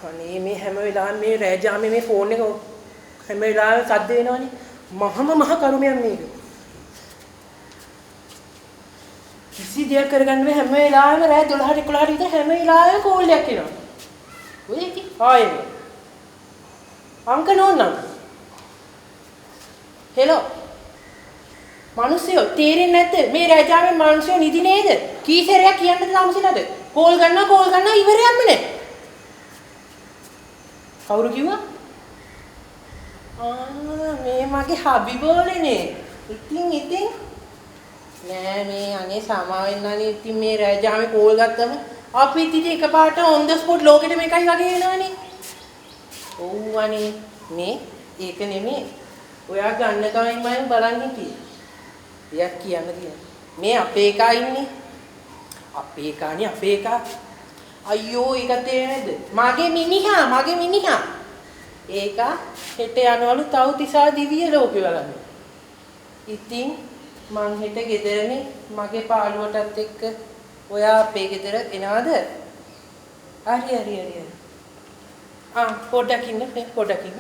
අනේ මේ හැම වෙලාවෙම මේ රෑජාමේ මේ ෆෝන් එක හැම වෙලාවෙම සද්ද වෙනවනේ. මහ කරුමයක් මේක. කිසි දෙයක් කරගන්න බැහැ හැම වෙලාවෙම රෑ 12ට 11ට විතර හැම වෙලාවෙම කෝල් එකක් එනවා. ඔය ඉති ආයේ. අංක නෝනම්. හෙලෝ. මිනිස්සු තේරෙන්නේ නැද්ද? මේ රෑජාමේ මිනිස්සු නිදි නේද? කීසරයක් කියන්නද තාමසිලාද? කෝල් ගන්නවා ඉවරයක්ම නැහැ. කවුරු කිව්වා? මේ මගේ හබිබෝලනේ. ඉතින් නෑ මේ අනේ සමාවෙන්නනේ. ඉතින් මේ රෑජාමේ කෝල් ගත්තම අපි ඉතින් එකපාරට on the spot ලෝකෙට මේකයි වගේ වෙනවනේ. ඔව් අනේ මේ ඒක නෙමෙයි. ඔයා ගන්න තමයි මම බලන් හිටියේ. දෙයක් කියන්න තියෙනවා. මේ අපේ එකා ඉන්නේ. අපේ එකා. අයියෝ ඒක තේරෙන්නේ නැද්ද? මගේ මිනිහා. ඒක හෙට යනවලු තව්තිසා දිව්‍ය ලෝකෙ බලන්න. ඉතින් මං හෙට ගෙදරනේ මගේ පාළුවටත් එක්ක ඔයා අපේ ගෙදර එනවද? හරි. පොඩ්ඩක් ඉන්න.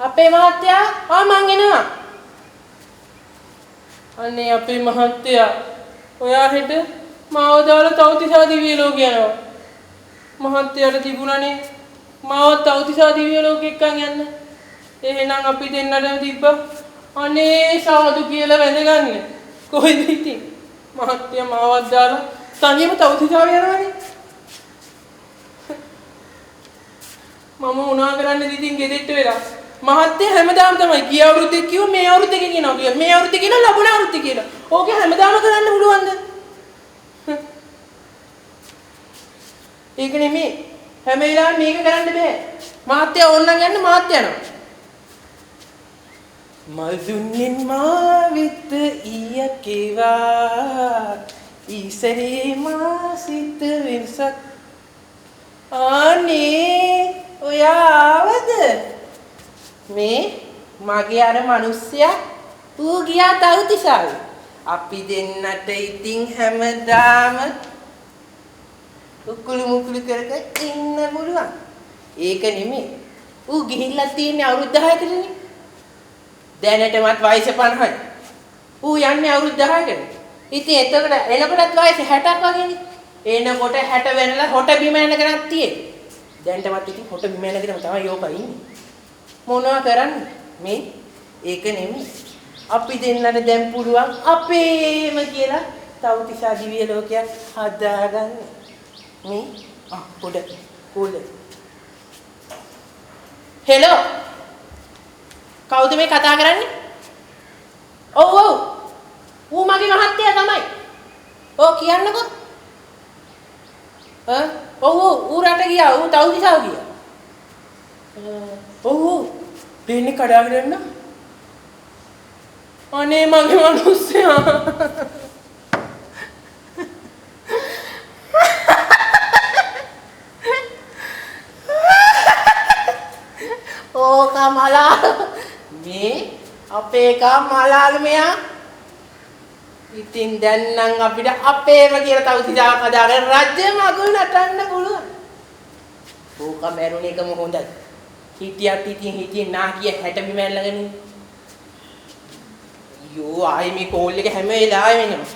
අපේ මහත්තයා මං එනවා. අනේ අපේ මහත්තයා ඔයා හෙට මාව දාලා තව්තිසා දිව්‍ය ලෝකෙ යනවා. මහත්තයාට තිබුණානේ මාව තව්තිසා දිව්‍ය ලෝකෙ එක්කන් යන්න. එහෙනම් අපි දෙන්නටම තිබ්බා. අනේ සාදු කියලා වැඳගන්න. කොහෙද ඉතින්? මහත්තයා මාවත් දාලා තනියම තව්තිසා යනවානේ. මම මොනවා කරන්නද ඉතින් ගෙදෙට්ට වෙලා. මහත්තයා හැමදාම තමයි ගිය අවුරුද්දේ කිව්ව මේ අවුරුද්දේ කියනවා කියලා. මේ අවුරුද්දේ කියනවා ලබන අවුරුද්දේ කියලා. ඕකේ හැමදාම කරන්න පුළුවන්ද? ඒක නෙමෙයි. හැම වෙලාවෙම මේක කරන්න බෑ. මහත්තයා ඕනනම් යන්න මහත්තයා යනවා. මල්දුන්නින් මාවිත ඊය කිවා ඊසරේ මා සිත වෙනසක් අනේ ඔයා ආවද? මේ මගේ අර මිනිස්සයා ඌ ගියා තව්තිසාවේ. අපි දෙන්නට ඉතින් හැමදාම උකුළු මුකුළු කර ඉන්න පුළුවන්. ඒක නෙමෙයි. ඌ ගිහිල්ලා තියෙන්නේ අවුරුදු 10කටනේ. දැනටමත් වයස 50යි. ඌ යන්නේ අවුරුදු 10කට. ඉතින් එතකොට එනකොටත් වයස 60ක් වගේනේ. එනකොට 60 වෙනලා හොට බිම යනකනක් තියෙන්නේ. දැනටමත් ඉතින් හොට බිම යනකම තමයි යෝපා ඉන්නේ. මොනවා කරන්නේ? මේ ඒක නෙමෙයි. අපි දෙන්නට දැන් පුළුවන් අපේම කියලා තව්තිසා දිව්‍ය ලෝකයක් හදාගන්න. මේ පොඩ කෝල්. හෙලෝ. කවුද මේ කතා කරන්නේ? ඔව්. ඌ මගේ මහත්තයා තමයි. ඔව් කියන්නකෝ. ඔව් ඌ රට ගියා. ඌ තව්තිසාව ගියා. ඔව් දෙන්නේ කඩාගෙන යන්න. අනේ මගේ මිනිස්සයා. මලා මේ අපේ එකා මලාල මෙයා. ඉතින් දැන් නම් අපිට අපේම කියලා තව්තිසාවක් හදාගෙන රජ්‍ය මගුල් නටන්න පුළුවන්. ඕක මැරුණ එකම හොඳයි. හිටියේ නාකිය 60 බිම ඇල්ලගෙන ඉන්නේ. අයියෝ ආයේ මේ කෝල් එක හැම වෙලාවෙම එනවා.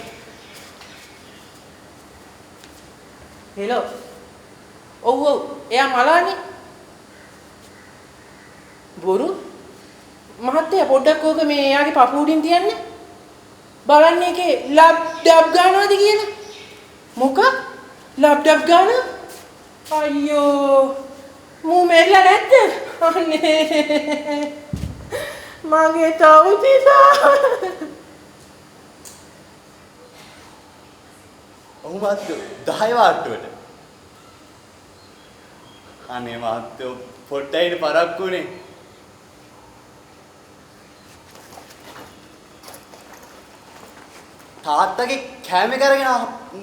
හෙලෝ. ඔව් එයා මලානේ. බොරු මහත්තයා පොඩ්ඩක් ඕක මේ එයාගේ පපු උඩින් තියන්න. බලන්න එකේ ලබ් ඩබ් ගන්නවද කියලා. මොකක්? ලබ් ඩබ් ගන්න? අයියෝ මූ මෙරිලා නැද්ද? අනේ මගේ තව්තිසා. ඔහු මාත්‍යෝ 10 වාට්ටුවට. අනේ මාත්‍යෝ පොට්ටයිට පරක්කුනේ. තාත්තගේ කැමේ කරගෙන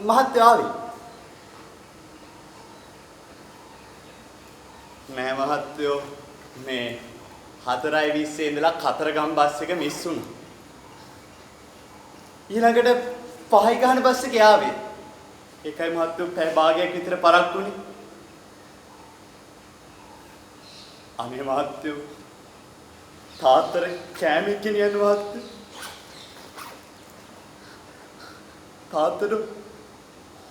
මහත්තයෝ ආවේ. නෑ මහත්තයෝ මේ 4:20 ඉඳලා කතරගම බස් එක මිස් වුණා. ඊළඟට 5 ගහන බස් එක ආවේ. ඒකයි මහත්තයෝ පැය භාගයක් විතර පරක්කුනේ. අනේ මහත්තයෝ තාත්තර කෑමක් ගෙනියන්න මහත්තයෝ. තාත්තට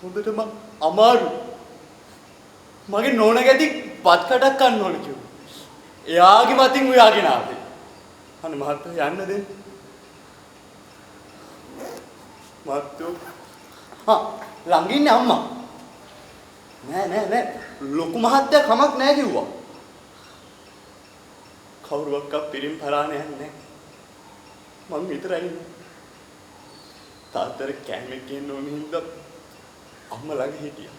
හොඳටම අමාරු. මගේ නෝනා ගැති බත් කඩක් කන්න ඕන කිව්වා. එයාගේ මතින් උයාගෙන ආවේ. අනේ මහත්තයෝ යන්න දෙන්න. මහත්තයෝ ළඟ ඉන්නේ අම්මා. නෑ ලොකු මහත්තයා කමක් නෑ කිව්වා. කවුරුවක්ක පිරිම් පරාණ යන්නේ මං විතරයි ඉන්නේ. තාත්තර කෑමක් ගේන්න ඕන හින්දා අම්මා ළඟ හිටියා.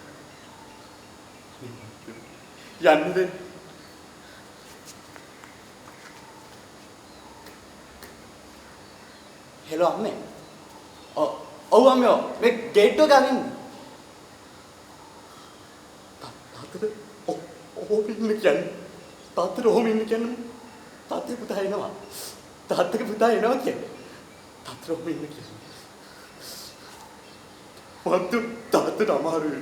යන්න දෙන්න. හෙලෝ අම්මේ. ඔව් අම්මෝ මේ ගේට් එක ගමින්. තාත්තට ඔහොම ඉන්න කියන්නේ. තාත්තට ඔහොම ඉන්න කියන්නේ තාත්තේ පුතා එනවා. තාත්තගේ පුතා එනවා කියන්නේ. තාත්තට ඔහොම ඉන්න කියන්නේ. මත්තු තාත්තට අමාරුයි.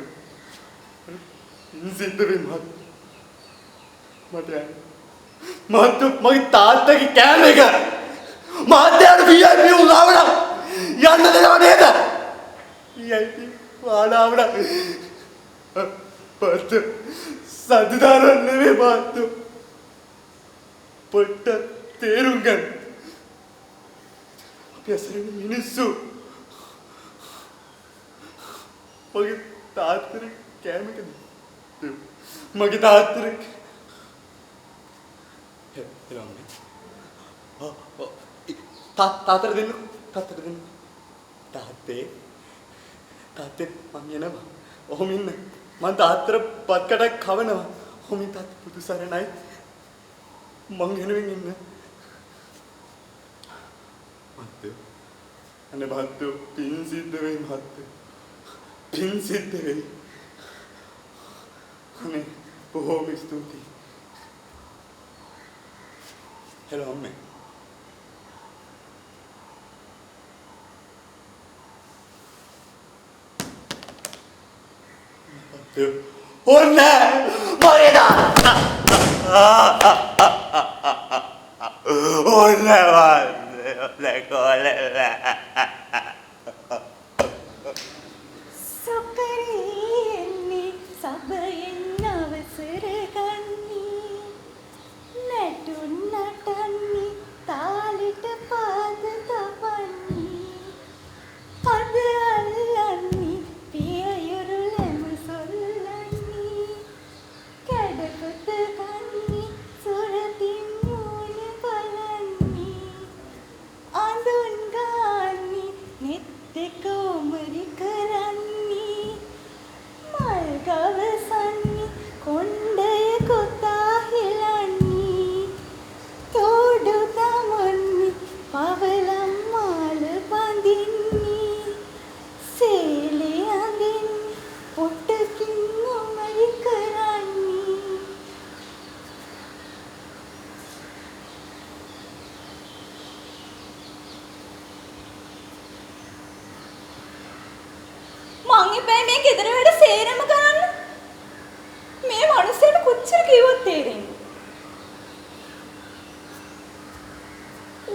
සිද්ධ වෙයි මට යන්න. මත්තු මගේ තාත්තගේ කෑම එක මාත්‍යාට VIP උගාවලා යන්න දෙනව නේද? VIP වාලාවලා පත් සද්දාරන් නෙවෙයි මත්තු. පොට්ට තේරුම් ගන්න. අපි අසරණ මිනිස්සු. මගේ තාත්තට කෑම එක මගේ තාත්තට තාත්තට දෙන්න. තාත්තේ මං එනවා. ඔහොම ඉන්න. මං තාත්තට පත් කඩක් කවනවා. ඔහොම ඉන්න තාත්තා පුදු සරණයි. මං එනවෙන් ඉන්න. මහත්තයෝ අනේ මහත්තයෝ පින් සිද්ධ වෙයි මහත්තයෝ. පින් සිද්ධ වෙයි. අනේ බොහොම ස්තුතියි. හෙලෝ අම්මේ. ඔන්න මගේ තාත්තා. ඔන්න සොකරෙන්නේ සබයෙන් අවසර ගන්නේ නැටුම් නටන්නේ තාලෙට පාද තබන්නේ පද අල්ලන්නේ පියයුරු ලැම සොල්ලන්නේ කැඩපත ගන්නේ සුරතින් මූණ බලන්නේ අඳුන් ගන්නේ නෙත් දෙක උමරි කරන්නේ මල් ගවසන්නේ කොණ්ඩය කොතා හෙලන්නේ තෝඩු දමන්නේ පවලම් මාල බඳින්නේ සේලේ අඳින්නේ පොට්ටකින් උමරි කරන්නේ මං එපැයි මේ ගෙදර වැඩ සේරම කරන්න. මේ මනුස්සයට කොච්චර කිව්වොත් තේරෙන්නේ.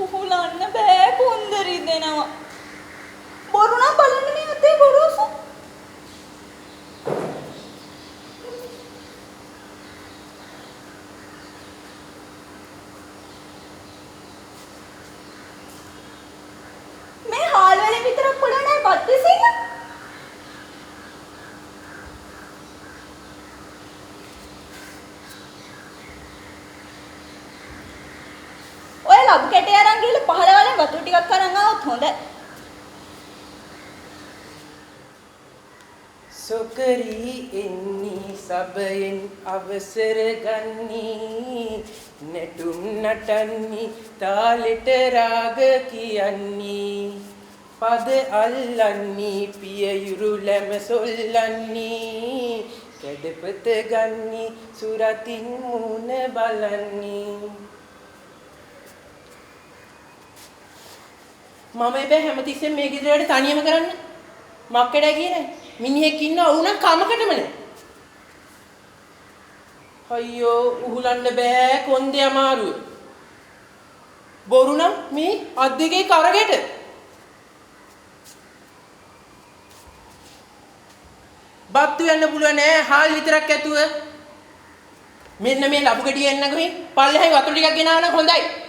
උහුලන්න බෑ කුන්දරි දෙනවා. බොරු නම් බලන්න මේ අතේ ගොරෝසු. මේ හාල් වලින් විතරක් පුළුවන් නෑ පත් විසින්න. ඔය ලබු කැටේ අරන් ගිහලා පහළ වලින් වතුර ටිකක් අරන් ආවොත් හොඳයි. සොකරී එන්නේ සබයෙන් අවසර ගන්නේ නැටුම් නටන්නේ තාලෙට රාග කියන්නේ පද අල්ලන්නේ පියයුරු ලැම සොල්ලන්නේ කැඩපත ගන්නේ සුරතින් මූණ බලන්නේ මම එබැ හැමතිස්සෙම මේ ගෙදර වැඩ තනියම කරන්න මක්කඩ කියන මිනිහෙක් ඉන්නවා ඌ නම් කමකටම නෑ අයියෝ උහුලන්න බෑ කොන්දේ අමාරුව. බොරු නම් මේ අත් දෙකේ කරගෙට. බත්තු යන්න පුළුවන් නෑ හාල් විතරක් ඇතුව. මෙන්න මේ ලබු ගෙඩිය එන්නකෝ මේ පල්ලෙහායි වතුර ටිකක් ගෙනාවනම් හොඳයි.